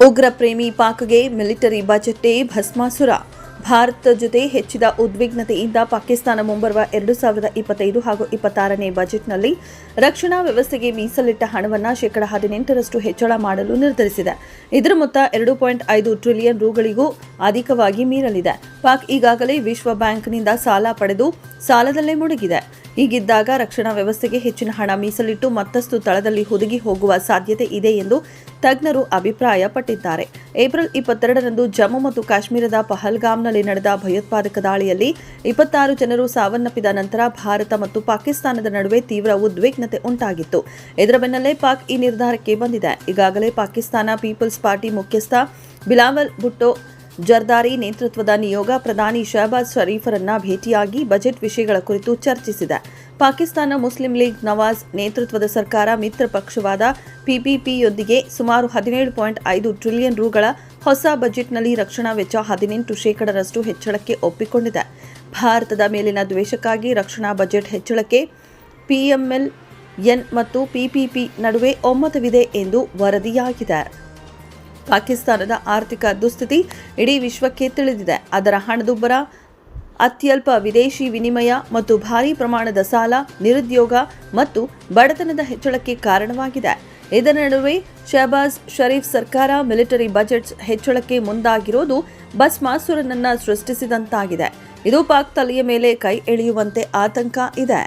ಉಗ್ರ ಪ್ರೇಮಿ ಪಾಕ್ಗೆ ಮಿಲಿಟರಿ ಬಜೆಟ್ಗೆ ಭಸ್ಮಾಸುರ. ಭಾರತ ಜೊತೆ ಹೆಚ್ಚಿದ ಉದ್ವಿಗ್ನತೆಯಿಂದ ಪಾಕಿಸ್ತಾನ ಮುಂಬರುವ 2025 ಹಾಗೂ 26ನೇ ಬಜೆಟ್ನಲ್ಲಿ ರಕ್ಷಣಾ ವ್ಯವಸ್ಥೆಗೆ ಮೀಸಲಿಟ್ಟ ಹಣವನ್ನು ಶೇಕಡಾ 18ರಷ್ಟು ಹೆಚ್ಚಳ ಮಾಡಲು ನಿರ್ಧರಿಸಿದೆ. ಇದರ ಮೊತ್ತ 2.5 ಟ್ರಿಲಿಯನ್ ರುಗಳಿಗೂ ಅಧಿಕವಾಗಿ ಮೀರಲಿದೆ. ಪಾಕ್ ಈಗಾಗಲೇ ವಿಶ್ವ ಬ್ಯಾಂಕ್ನಿಂದ ಸಾಲ ಪಡೆದು ಸಾಲದಲ್ಲೇ ಮುಳುಗಿದೆ. ಹೀಗಿದ್ದಾಗ ರಕ್ಷಣಾ ವ್ಯವಸ್ಥೆಗೆ ಹೆಚ್ಚಿನ ಹಣ ಮೀಸಲಿಟ್ಟು ಮತ್ತಷ್ಟು ತಳದಲ್ಲಿ ಹುದುಗಿ ಹೋಗುವ ಸಾಧ್ಯತೆ ಇದೆ ಎಂದು ತಜ್ಞರು ಅಭಿಪ್ರಾಯಪಟ್ಟಿದ್ದಾರೆ. ಏಪ್ರಿಲ್ 22ರಂದು ಜಮ್ಮು ಮತ್ತು ಕಾಶ್ಮೀರದ ಪಹಲ್ಗಾಮ್ನಲ್ಲಿ ನಡೆದ ಭಯೋತ್ಪಾದಕ ದಾಳಿಯಲ್ಲಿ 26 ಜನರು ಸಾವನ್ನಪ್ಪಿದ ನಂತರ ಭಾರತ ಮತ್ತು ಪಾಕಿಸ್ತಾನದ ನಡುವೆ ತೀವ್ರ ಉದ್ವಿಗ್ನತೆ ಉಂಟಾಗಿತ್ತು. ಇದರ ಬೆನ್ನಲ್ಲೇ ಪಾಕ್ ಈ ನಿರ್ಧಾರಕ್ಕೆ ಬಂದಿದೆ. ಈಗಾಗಲೇ ಪಾಕಿಸ್ತಾನ ಪೀಪಲ್ಸ್ ಪಾರ್ಟಿ ಮುಖ್ಯಸ್ಥ ಬಿಲಾವಲ್ ಭುಟ್ಟೋ ಜರ್ದಾರಿ ನೇತೃತ್ವದ ನಿಯೋಗ ಪ್ರಧಾನಿ ಶಹಬಾಜ್ ಷರೀಫರನ್ನ ಭೇಟಿಯಾಗಿ ಬಜೆಟ್ ವಿಷಯಗಳ ಕುರಿತು ಚರ್ಚಿಸಿದೆ. ಪಾಕಿಸ್ತಾನ ಮುಸ್ಲಿಂ ಲೀಗ್ ನವಾಜ್ ನೇತೃತ್ವದ ಸರ್ಕಾರ ಮಿತ್ರ ಪಕ್ಷವಾದ ಪಿಪಿಪಿಯೊಂದಿಗೆ ಸುಮಾರು 17.5 ಟ್ರಿಲಿಯನ್ ರುಗಳ ಹೊಸ ಬಜೆಟ್ನಲ್ಲಿ ರಕ್ಷಣಾ ವೆಚ್ಚ 18% ಹೆಚ್ಚಳಕ್ಕೆ ಒಪ್ಪಿಕೊಂಡಿದೆ. ಭಾರತದ ಮೇಲಿನ ದ್ವೇಷಕ್ಕಾಗಿ ರಕ್ಷಣಾ ಬಜೆಟ್ ಹೆಚ್ಚಳಕ್ಕೆ ಪಿಎಂಎಲ್-ಎನ್ ಮತ್ತು ಪಿಪಿಪಿ ನಡುವೆ ಒಮ್ಮತವಿದೆ ಎಂದು ವರದಿಯಾಗಿದೆ. ಪಾಕಿಸ್ತಾನದ ಆರ್ಥಿಕ ದುಸ್ಥಿತಿ ಇಡೀ ವಿಶ್ವಕ್ಕೆ ತಿಳಿದಿದೆ. ಅದರ ಹಣದುಬ್ಬರ, ಅತ್ಯಲ್ಪ ವಿದೇಶಿ ವಿನಿಮಯ ಮತ್ತು ಭಾರೀ ಪ್ರಮಾಣದ ಸಾಲ, ನಿರುದ್ಯೋಗ ಮತ್ತು ಬಡತನದ ಹೆಚ್ಚಳಕ್ಕೆ ಕಾರಣವಾಗಿದೆ. ಇದರ ನಡುವೆ ಶಹಬಾಜ್ ಷರೀಫ್ ಸರ್ಕಾರ ಮಿಲಿಟರಿ ಬಜೆಟ್ ಹೆಚ್ಚಳಕ್ಕೆ ಮುಂದಾಗಿರೋದು ಭಸ್ಮಾಸುರನನ್ನ ಸೃಷ್ಟಿಸಿದಂತಾಗಿದೆ. ಇದು ಪಾಕ್ ತಲೆಯ ಮೇಲೆ ಕೈ ಎಳೆಯುವಂತೆ ಆತಂಕ ಇದೆ.